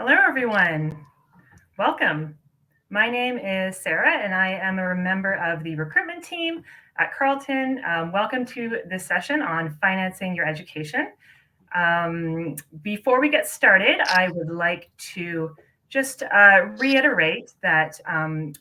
Hello, everyone. Welcome. My name is Sarah, and I am a member of the recruitment team at Carleton. Welcome to this session on financing your education. Before we get started, I would like to just reiterate that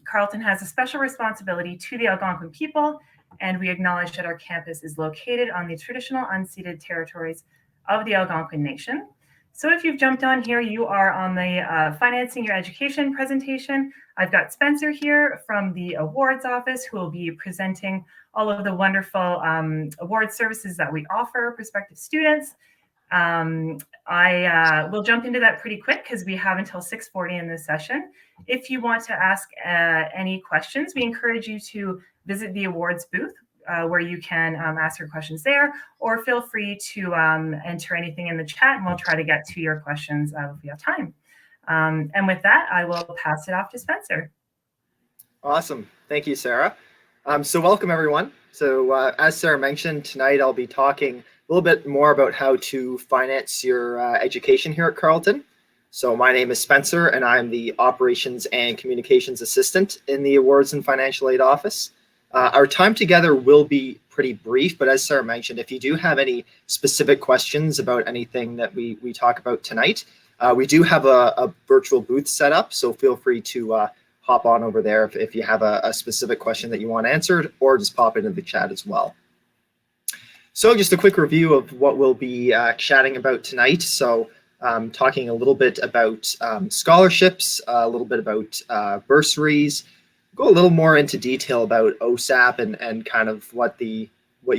Carleton has a special responsibility to the Algonquin people, and we acknowledge that our campus is located on the traditional unceded territories of the Algonquin Nation. So if you've jumped on here, you are on the Financing Your Education presentation. I've got Spencer here from the awards office who will be presenting all of the wonderful award services that we offer prospective students. I will jump into that pretty quick because we have until 6:40 in this session. If you want to ask any questions, we encourage you to visit the awards booth where you can ask your questions there, or feel free to enter anything in the chat and we'll try to get to your questions if we have time. And with that, I will pass it off to Spencer. Awesome. Thank you, Sarah. So welcome, everyone. So as Sarah mentioned, tonight I'll be talking a little bit more about how to finance your education here at Carleton. So my name is Spencer, and I'm the Operations and Communications Assistant in the Awards and Financial Aid Office. Our time together will be pretty brief, but as Sarah mentioned, if you do have any specific questions about anything that we talk about tonight, we do have a virtual booth set up, so feel free to hop on over there if you have a specific question that you want answered, or just pop into the chat as well. So just a quick review of what we'll be chatting about tonight. So talking a little bit about scholarships, a little bit about bursaries, go a little more into detail about OSAP and kind of what you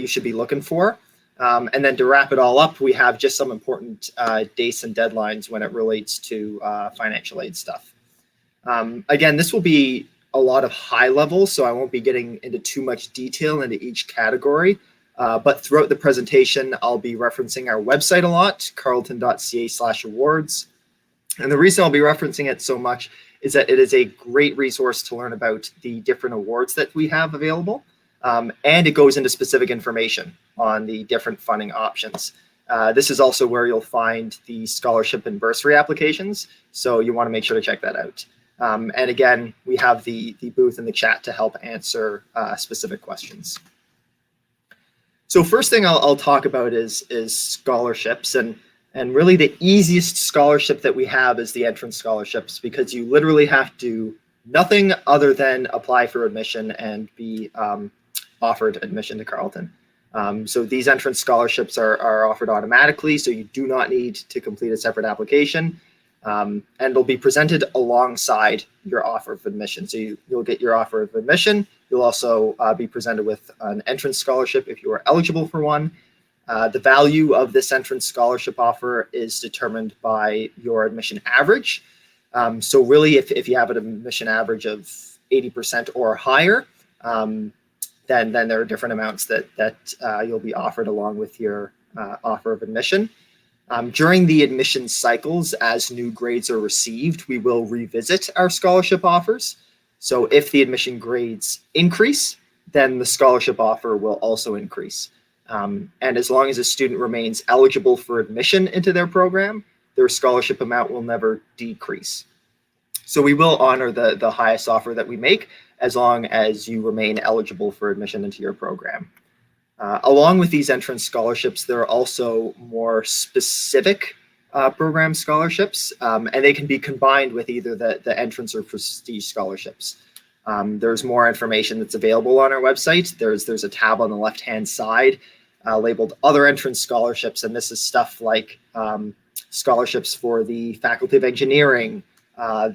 should be looking for. And then to wrap it all up, we have just some important dates and deadlines when it relates to financial aid stuff. Again, this will be a lot of high level, so I won't be getting into too much detail into each category. But throughout the presentation, I'll be referencing our website a lot, carleton.ca/awards. And the reason I'll be referencing it so much is that it is a great resource to learn about the different awards that we have available. And it goes into specific information on the different funding options. This is also where you'll find the scholarship and bursary applications. So you want to make sure to check that out. And again, we have the booth in the chat to help answer specific questions. So first thing I'll talk about is scholarships. And really the easiest scholarship that we have is the entrance scholarships, because you literally have to do nothing other than apply for admission and be offered admission to Carleton. So these entrance scholarships are offered automatically, so you do not need to complete a separate application. And they'll be presented alongside your offer of admission. So you'll get your offer of admission. You'll also be presented with an entrance scholarship if you are eligible for one. The value of this entrance scholarship offer is determined by your admission average. So really, if you have an admission average of 80% or higher, then there are different amounts that you'll be offered along with your offer of admission. During the admission cycles, as new grades are received, we will revisit our scholarship offers. So if the admission grades increase, then the scholarship offer will also increase. And as long as a student remains eligible for admission into their program, their scholarship amount will never decrease. So we will honor the highest offer that we make as long as you remain eligible for admission into your program. Along with these entrance scholarships, there are also more specific program scholarships, and they can be combined with either the entrance or prestige scholarships. There's more information that's available on our website. There's a tab on the left-hand side labeled Other Entrance Scholarships, and this is stuff like scholarships for the Faculty of Engineering,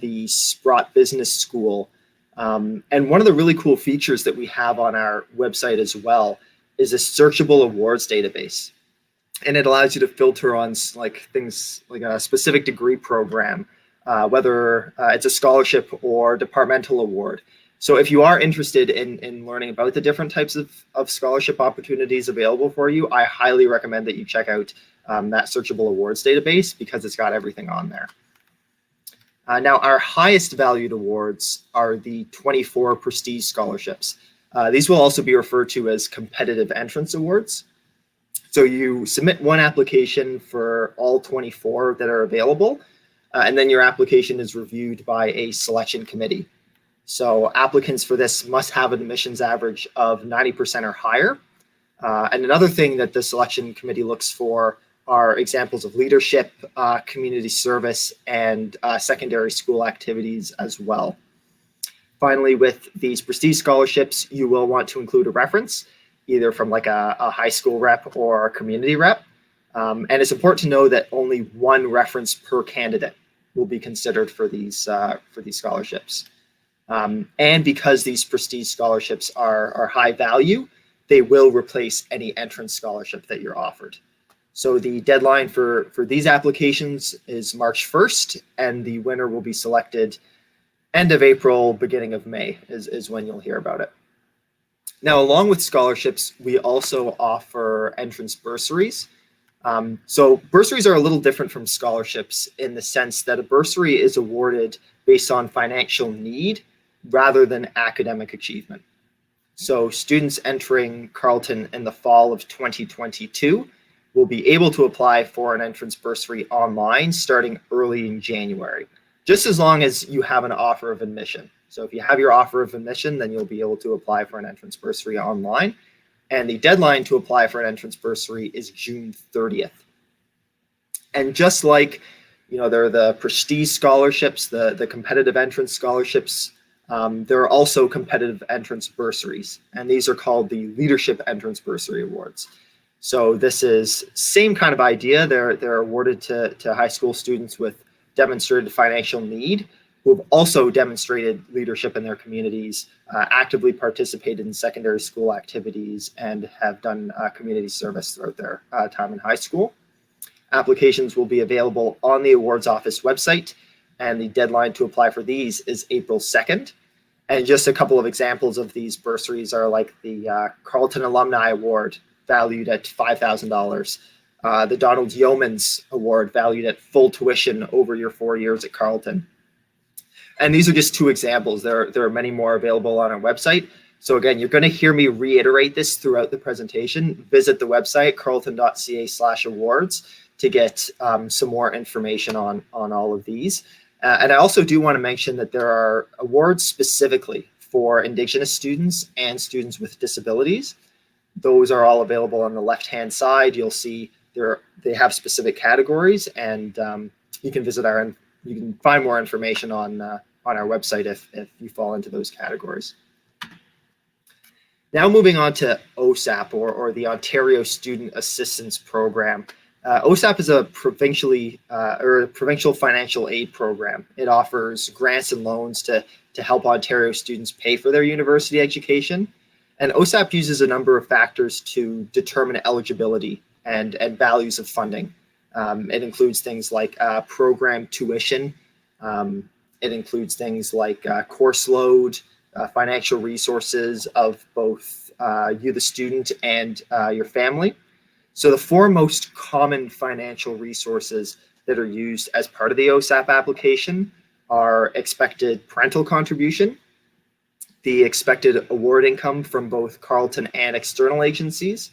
the Sprott Business School. And one of the really cool features that we have on our website as well is a searchable awards database. And it allows you to filter on things like a specific degree program, whether it's a scholarship or departmental award. So if you are interested in learning about the different types of scholarship opportunities available for you, I highly recommend that you check out that searchable awards database, because it's got everything on there. Now, our highest valued awards are the 24 prestige scholarships. These will also be referred to as competitive entrance awards. So you submit one application for all 24 that are available. and then your application is reviewed by a selection committee. So applicants for this must have an admissions average of 90% or higher. And another thing that the selection committee looks for are examples of leadership, community service, and secondary school activities as well. Finally, with these prestige scholarships, you will want to include a reference, either from like a high school rep or a community rep. And it's important to know that only one reference per candidate will be considered for these scholarships. And because these prestige scholarships are high value, they will replace any entrance scholarship that you're offered. So the deadline for these applications is March 1st, and the winner will be selected end of April, beginning of May is when you'll hear about it. Now, along with scholarships, we also offer entrance bursaries. So bursaries are a little different from scholarships in the sense that a bursary is awarded based on financial need rather than academic achievement. So students entering Carleton in the fall of 2022 will be able to apply for an entrance bursary online starting early in January, just as long as you have an offer of admission. So if you have your offer of admission, then you'll be able to apply for an entrance bursary online. And the deadline to apply for an entrance bursary is June 30th. And just like, there are the prestige scholarships, the competitive entrance scholarships, there are also competitive entrance bursaries, and these are called the Leadership Entrance Bursary Awards. So this is same kind of idea. They're awarded to high school students with demonstrated financial need who have also demonstrated leadership in their communities, actively participated in secondary school activities, and have done community service throughout their time in high school. Applications will be available on the awards office website, and the deadline to apply for these is April 2nd. And just a couple of examples of these bursaries are like the Carleton Alumni Award, valued at $5,000. The Donald Yeomans Award, valued at full tuition over your 4 years at Carleton. And these are just two examples. There are many more available on our website. So again, you're going to hear me reiterate this throughout the presentation. Visit the website, carleton.ca/awards, to get some more information on all of these. And I also do want to mention that there are awards specifically for Indigenous students and students with disabilities. Those are all available on the left-hand side. You'll see they have specific categories, and you can visit you can find more information on our website if you fall into those categories. Now moving on to OSAP, or the Ontario Student Assistance Program. OSAP is a provincial financial aid program. It offers grants and loans to help Ontario students pay for their university education. And OSAP uses a number of factors to determine eligibility and values of funding. It includes things like program tuition. It includes things like course load, financial resources of both you, the student, and your family. So the four most common financial resources that are used as part of the OSAP application are expected parental contribution, the expected award income from both Carleton and external agencies,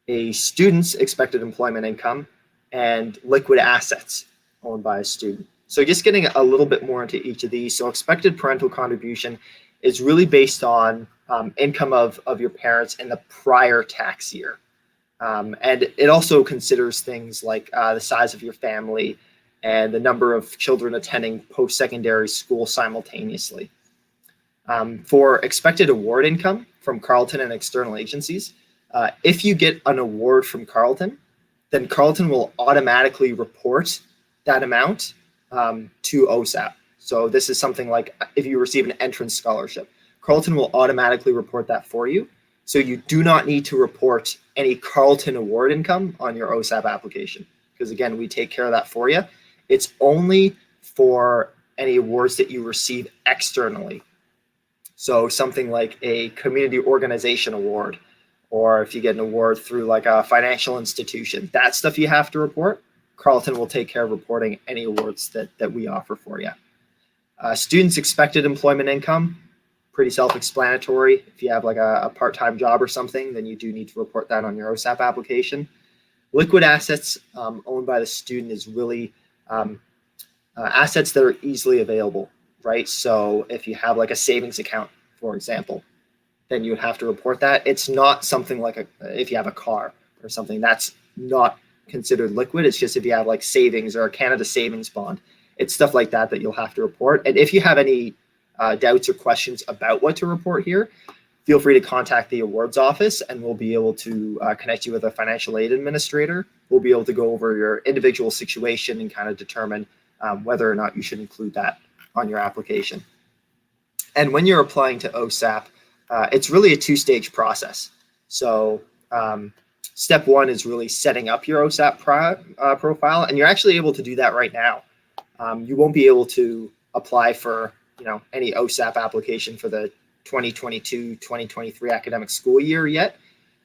a student's expected employment income, and liquid assets owned by a student. So just getting a little bit more into each of these. So expected parental contribution is really based on income of your parents in the prior tax year. And it also considers things like the size of your family and the number of children attending post-secondary school simultaneously. For expected award income from Carleton and external agencies, if you get an award from Carleton, then Carleton will automatically report that amount to OSAP. So this is something like if you receive an entrance scholarship, Carleton will automatically report that for you. So you do not need to report any Carleton award income on your OSAP application, because again, we take care of that for you. It's only for any awards that you receive externally. So something like a community organization award, or if you get an award through like a financial institution, that stuff you have to report. Carleton will take care of reporting any awards that we offer for you. Students' expected employment income, pretty self-explanatory. If you have like a part-time job or something, then you do need to report that on your OSAP application. Liquid assets owned by the student is really assets that are easily available, right? So if you have like a savings account, for example, then you would have to report that. It's not something like if you have a car or something, that's not considered liquid. It's just if you have like savings or a Canada savings bond, it's stuff like that that you'll have to report. And if you have any doubts or questions about what to report here, feel free to contact the awards office and we'll be able to connect you with a financial aid administrator. We'll be able to go over your individual situation and kind of determine whether or not you should include that on your application. And when you're applying to OSAP, it's really a two-stage process. So step one is really setting up your OSAP profile, and you're actually able to do that right now. You won't be able to apply for any OSAP application for the 2022-2023 academic school year yet,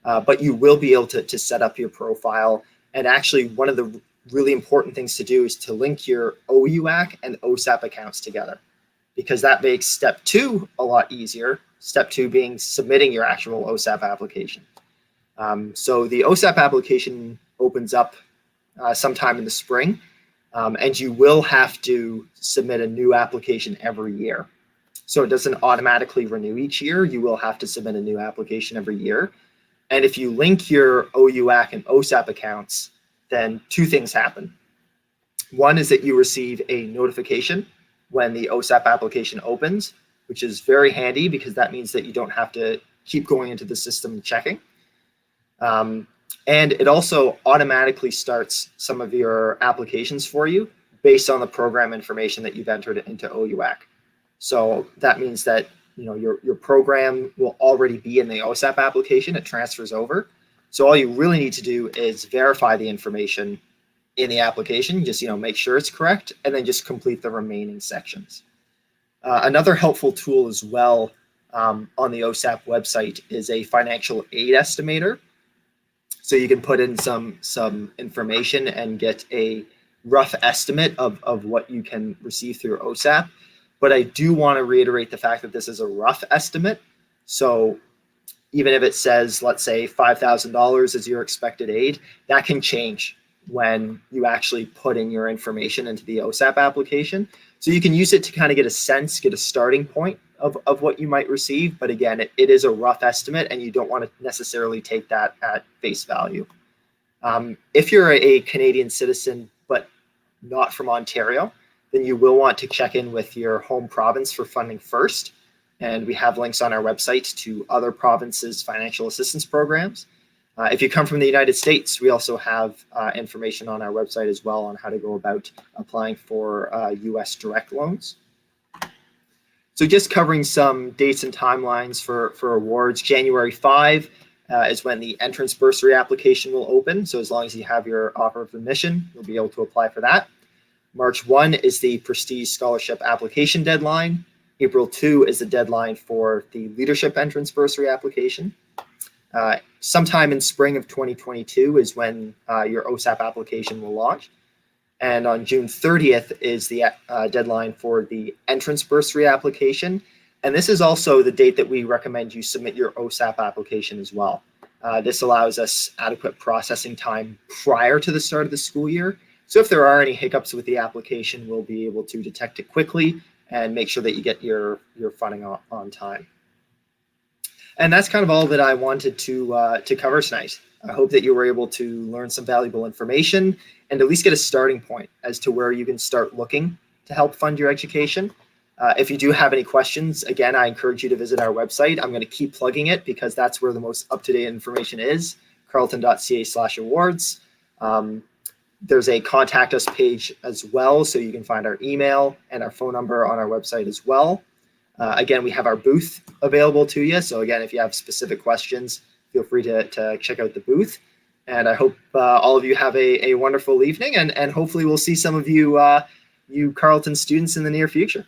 but you will be able to set up your profile. And actually, one of the really important things to do is to link your OUAC and OSAP accounts together, because that makes step two a lot easier. Step two being submitting your actual OSAP application. So the OSAP application opens up sometime in the spring, and you will have to submit a new application every year. So it doesn't automatically renew each year. You will have to submit a new application every year. And if you link your OUAC and OSAP accounts, then two things happen. One is that you receive a notification when the OSAP application opens, which is very handy because that means that you don't have to keep going into the system checking. And it also automatically starts some of your applications for you based on the program information that you've entered into OUAC. So that means that your program will already be in the OSAP application. It transfers over. So all you really need to do is verify the information in the application, just make sure it's correct, and then just complete the remaining sections. Another helpful tool as well on the OSAP website is a financial aid estimator. So you can put in some information and get a rough estimate of what you can receive through OSAP. But I do want to reiterate the fact that this is a rough estimate. So even if it says, let's say $5,000 is your expected aid, that can change when you actually put in your information into the OSAP application. So you can use it to kind of get a sense, get a starting point of what you might receive. But again, it is a rough estimate and you don't want to necessarily take that at face value. If you're a Canadian citizen, but not from Ontario, then you will want to check in with your home province for funding first. And we have links on our website to other provinces' financial assistance programs. If you come from the United States, we also have information on our website as well on how to go about applying for US direct loans. So just covering some dates and timelines for awards. January 5 is when the entrance bursary application will open. So as long as you have your offer of admission, you'll be able to apply for that. March 1 is the Prestige Scholarship application deadline. April 2 is the deadline for the Leadership Entrance Bursary application. Sometime in spring of 2022 is when your OSAP application will launch. And on June 30th is the deadline for the Entrance Bursary application. And this is also the date that we recommend you submit your OSAP application as well. This allows us adequate processing time prior to the start of the school year. So if there are any hiccups with the application, we'll be able to detect it quickly and make sure that you get your funding on time. And that's kind of all that I wanted to cover tonight. I hope that you were able to learn some valuable information and at least get a starting point as to where you can start looking to help fund your education. If you do have any questions, again, I encourage you to visit our website. I'm going to keep plugging it because that's where the most up-to-date information is, carleton.ca/awards. There's a contact us page as well, so you can find our email and our phone number on our website as well. Again, we have our booth available to you. So again, if you have specific questions, feel free to check out the booth. And I hope all of you have a wonderful evening, and hopefully we'll see some of you, you Carleton students in the near future.